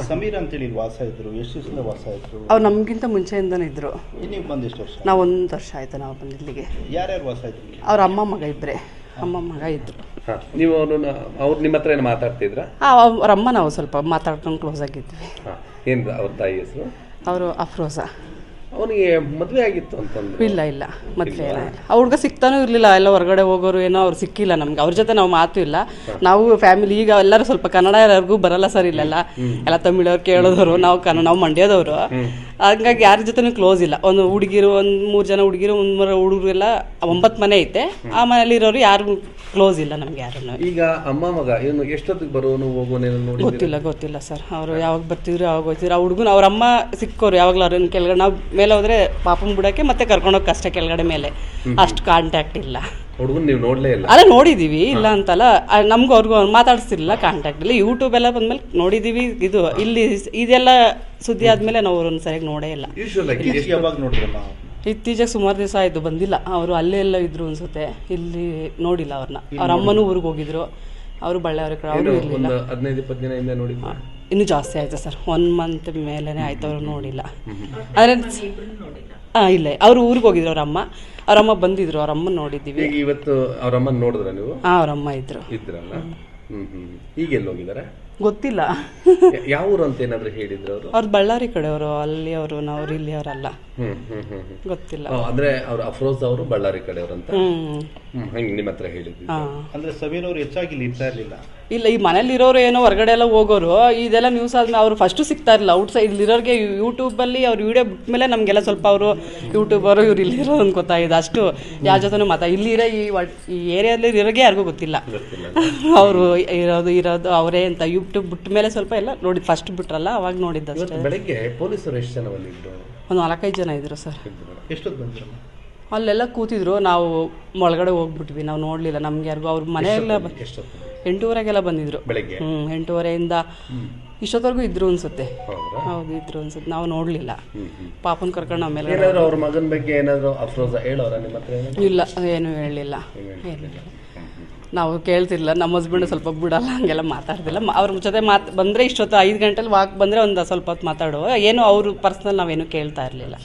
ಸಮೀರ್ ಅಂತೇಳಿ ವಾಸ ಇದ್ರು, ಎಷ್ಟು ದಿವಸದಿಂದ ವಾಸ ಇದ್ರು? ಅವ್ರು ನಮಗಿಂತ ಮುಂಚೆಯಿಂದನೇ ಇದ್ರು. ನೀವು ಬಂದು ಎಷ್ಟು ವರ್ಷ? ನಾವು 1 ವರ್ಷ ಆಯಿತು ನಾವು ಬಂದು ಇಲ್ಲಿಗೆ. ಯಾರ್ಯಾರು ವಾಸ ಇದ್ರು? ಅವ್ರ ಅಮ್ಮ ಮಗ ಇಬ್ಬರೇ, ಅಮ್ಮ ಮಗ ಇದ್ರು. ನೀವು ಅವ್ರು ನಿಮ್ಮ ಹತ್ರ ಏನು ಮಾತಾಡ್ತಿದ್ರಾ? ಅವ್ರ ಅಮ್ಮ ನಾವು ಸ್ವಲ್ಪ ಮಾತಾಡ್ಕೊಂಡು ಕ್ಲೋಸ್ ಆಗಿದ್ವಿ. ಏನು ಅವ್ರ ತಾಯಿ ಹೆಸರು? ಅವರು ಅಫ್ರೋಜಾ. ಅವನಿಗೆ ಮದುವೆ ಆಗಿತ್ತು ಅಂತಂದ್ರೆ? ಇಲ್ಲ ಮದುವೆ ಏನಿಲ್ಲ. ಆ ಹುಡುಗ ಸಿಗ್ತಾನೂ ಇರಲಿಲ್ಲ, ಎಲ್ಲ ಹೊರಗಡೆ ಹೋಗೋರು ಏನೋ ಅವ್ರು ಸಿಕ್ಕಿಲ್ಲ ನಮ್ಗೆ. ಅವ್ರ ಜೊತೆ ನಾವು ಮಾತು ಇಲ್ಲ. ನಾವು ಫ್ಯಾಮಿಲಿ ಈಗ ಎಲ್ಲರೂ ಸ್ವಲ್ಪ ಕನ್ನಡ ಯಾರಿಗೂ ಬರಲ್ಲ ಸರ್ ಇಲ್ಲೆಲ್ಲ, ಎಲ್ಲ ತಮಿಳವ್ರು ಕೇಳೋದವರು, ನಾವು ಮಂಡ್ಯದವರು. ಹಂಗಾಗಿ ಯಾರ ಜೊತೆನೂ ಕ್ಲೋಸ್ ಇಲ್ಲ. ಒಂದು ಹುಡುಗಿರು 3 ಜನ ಹುಡುಗಿರು, 3 ಹುಡುಗರು ಎಲ್ಲ 9 ಮನೆ ಐತೆ. ಆ ಮನೇಲಿ ಇರೋರು ಯಾರು ಕ್ಲೋಸ್ ಇಲ್ಲ ನಮ್ಗೆ ಯಾರನ್ನು. ಈಗ ಅಮ್ಮ ಮಗ ಏನು ಎಷ್ಟೊತ್ತಿಗೆ ಬರೋನು ಹೋಗೋನೇನು ನೋಡಿ? ಗೊತ್ತಿಲ್ಲ ಸರ್. ಅವರು ಯಾವಾಗ ಬರ್ತಿದ್ರು ಯಾವಾಗ ಹೋಗ್ತಿದ್ರು. ಆ ಹುಡುಗನ ಅವ್ರ ಅಮ್ಮ ಸಿಕ್ಕೋರು ಯಾವಾಗಲೂ ಅವ್ರನ್ನ ಕೆಳಗಡೆ, ನಾವು ಮೇಲೆ ಹೋದ್ರೆ ಪಾಪನ್ ಬಿಡೋಕ್ಕೆ ಮತ್ತೆ ಕರ್ಕೊಂಡೋಗಿ ಅಷ್ಟೇ ಕೆಳಗಡೆ ಮೇಲೆ, ಅಷ್ಟು ಕಾಂಟ್ಯಾಕ್ಟ್ ಇಲ್ಲ. ಹುಡುಗನ್ ನೀವು ನೋಡ್ಲೇ ಇಲ್ಲ? ಅಲ್ಲ ನೋಡಿದೀವಿ, ಇಲ್ಲ ಅಂತಲ್ಲ. ನಮ್ಗೂ ಅವ್ರಿಗೂ ಮಾತಾಡ್ತಿರ್ಲಿಲ್ಲ, ಕಾಂಟ್ಯಾಕ್ಟ್ ಇಲ್ಲ. ಯೂಟ್ಯೂಬ್ ಎಲ್ಲ ಬಂದ್ಮೇಲೆ ನೋಡಿದೀವಿ. ಇದು ಇಲ್ಲಿ ಇದೆಲ್ಲ ಸುದ್ದಿ ಆದ್ಮೇಲೆ ನಾವು ಅವ್ರನ್ನ ಸರಿಯಾಗಿ ನೋಡೇ ಇಲ್ಲ. ಯಾವಾಗ ನೋಡಿದ್ರಮ್ಮ? ಇತ್ತೀಚೆಗೆ ಸುಮಾರು ದಿವಸ ಆಯಿತು ಬಂದಿಲ್ಲ. ಅವರು ಅಲ್ಲೇ ಎಲ್ಲ ಇದ್ರು ಅನ್ಸುತ್ತೆ, ಇಲ್ಲಿ ನೋಡಿಲ್ಲ ಅವ್ರನ್ನ. ಅವ್ರ ಅಮ್ಮನೂ ಊರಿಗೆ ಹೋಗಿದ್ರು, ಅವರು ಬಳ್ಳಾರಿ ಕಡೆ, ಅವರು ಇರಲಿಲ್ಲ. 15-20 ದಿನ ಹಿಂದೆ ನೋಡಿದ್ದೆ. ಇನ್ನೂ ಜಾಸ್ತಿ ಆಯ್ತು ಸರ್, 1 ಮಂತ್ ಮೇಲೇ ಆಯ್ತು ಅವ್ರು ನೋಡಿಲ್ಲ. ಆದರೆ ಇಲ್ಲ, ಅವ್ರು ಊರಿಗೆ ಹೋಗಿದ್ರು ಅವ್ರಮ್ಮ ಬಂದಿದ್ರು, ಅವ್ರ ಅಮ್ಮನ ನೋಡಿದ್ದೀವಿ. ಈಗ ಇವತ್ತು ಅವ್ರ ಅಮ್ಮನ ನೋಡಿದ್ರ ನೀವು? ಅವ್ರಮ್ಮ ಇದ್ರಲ್ಲ. ಈಗ ಎಲ್ಲಿ ಹೋಗಿದ್ದಾರೆ ಗೊತ್ತಿಲ್ಲ. ಯಾವ ಊರು ಅಂತ ಏನಾದ್ರು ಹೇಳಿದ್ರು ಅವರು? ಅವ್ರು ಬಳ್ಳಾರಿ ಕಡೆಯವರು, ಅಲ್ಲಿ ಅವರು, ನಾವು ಇಲ್ಲಿ ಅವರಲ್ಲ, ಗೊತ್ತಿಲ್ಲ. ಅಂದ್ರೆ ಅವ್ರು ಅಫ್ರೋಜ್ ಅವರು ಬಳ್ಳಾರಿ ಕಡೆಯವರು ಅಂತ ಹಂಗೆ ನಿಮ್ಮ ಹತ್ರ ಹೇಳಿದ್ವಿ. ಅಂದ್ರೆ ಸಮೀರ್ ಅವರು ಹೆಚ್ಚಾಗಿ ಇಲ್ಲಿ ಇರ್ತಾ ಇರ್ಲಿಲ್ಲ. ಇಲ್ಲ, ಈ ಮನೇಲಿ ಇರೋರು ಏನೋ ಹೊರಗಡೆ ಎಲ್ಲ ಹೋಗೋರು. ಇದೆಲ್ಲ ನ್ಯೂಸ್ ಆದ್ಮೇಲೆ ಅವ್ರು ಫಸ್ಟು ಸಿಗ್ತಾ ಇರಲಿಲ್ಲ. ಔಟ್ ಸೈಡ್ ಇಲ್ಲಿರೋರಿಗೆ ಯೂಟ್ಯೂಬಲ್ಲಿ ಅವ್ರು ವಿಡಿಯೋ ಬಿಟ್ಮೇಲೆ ನಮಗೆಲ್ಲ ಸ್ವಲ್ಪ ಅವರು ಯೂಟ್ಯೂಬರು ಇವ್ರು ಇಲ್ಲಿರೋದು ಅಂತ ಗೊತ್ತಾಗಿದೆ. ಅಷ್ಟು ಯಾರ ಜೊತೆ ಮಾತಾ ಈ ಏರಿಯಾದಲ್ಲಿ ಇರೋರಿಗೆ ಯಾರಿಗೂ ಗೊತ್ತಿಲ್ಲ ಅವರು ಇರೋದು ಅವರೇ ಅಂತ. ಯೂಟ್ಯೂಬ್ ಬಿಟ್ಟ ಮೇಲೆ ಸ್ವಲ್ಪ ಎಲ್ಲ ನೋಡಿದ್, ಫಸ್ಟ್ ಬಿಟ್ರಲ್ಲ ಅವಾಗ ನೋಡಿದ್ದು ಅಷ್ಟೇ. ಬೆಳಗ್ಗೆ ಪೊಲೀಸರು ಎಷ್ಟು ಜನ ಬಂದಿದ್ರು? ಒಂದು 4-5 ಜನ ಇದ್ರು ಸರ್. ಎಷ್ಟೊತ್ತು ಬಂದ್ರು? ಅಲ್ಲೆಲ್ಲ ಕೂತಿದ್ರು, ನಾವು ಒಳಗಡೆ ಹೋಗ್ಬಿಟ್ವಿ, ನಾವು ನೋಡ್ಲಿಲ್ಲ. ನಮ್ಗೆ ಯಾರಿಗೂ ಅವ್ರ ಮನೆಯೆಲ್ಲ 8:30 ಬಂದಿದ್ರು. 8:30 ಇಷ್ಟೊತ್ತವರೆಗೂ ಇದ್ರು ಅನ್ಸುತ್ತೆ. ಹೌದು, ಇದ್ರು ಅನ್ಸುತ್ತೆ, ನಾವು ನೋಡ್ಲಿಲ್ಲ. ಪಾಪನ್ ಕರ್ಕೊಂಡು ಆಮೇಲೆ ಅವ್ರ ಮಗನ ಬಗ್ಗೆ ಏನಾದ್ರು ಅಫ್ರೋಜ ಹೇಳೋರ ನಿಮ್ಮ ಹತ್ರ? ಇಲ್ಲ, ಏನು ಹೇಳಿಲ್ಲ. ನಾವು ಕೇಳ್ತಿರ್ಲಿಲ್ಲ. ನಮ್ಮ ಹಸ್ಬೆಂಡ್ ಸ್ವಲ್ಪ ಬಿಡಲ್ಲ, ಹಂಗೆಲ್ಲ ಮಾತಾಡ್ತಿಲ್ಲ. ಅವ್ರ ಜೊತೆ ಬಂದರೆ ಇಷ್ಟೊತ್ತು 5 ಗಂಟೆಲಿ ವಾಕ್ ಬಂದರೆ ಒಂದು ಸ್ವಲ್ಪ ಹೊತ್ತು ಮಾತಾಡುವ, ಏನು ಅವರು ಪರ್ಸ್ನಲ್ ನಾವೇನು ಕೇಳ್ತಾ ಇರಲಿಲ್ಲ.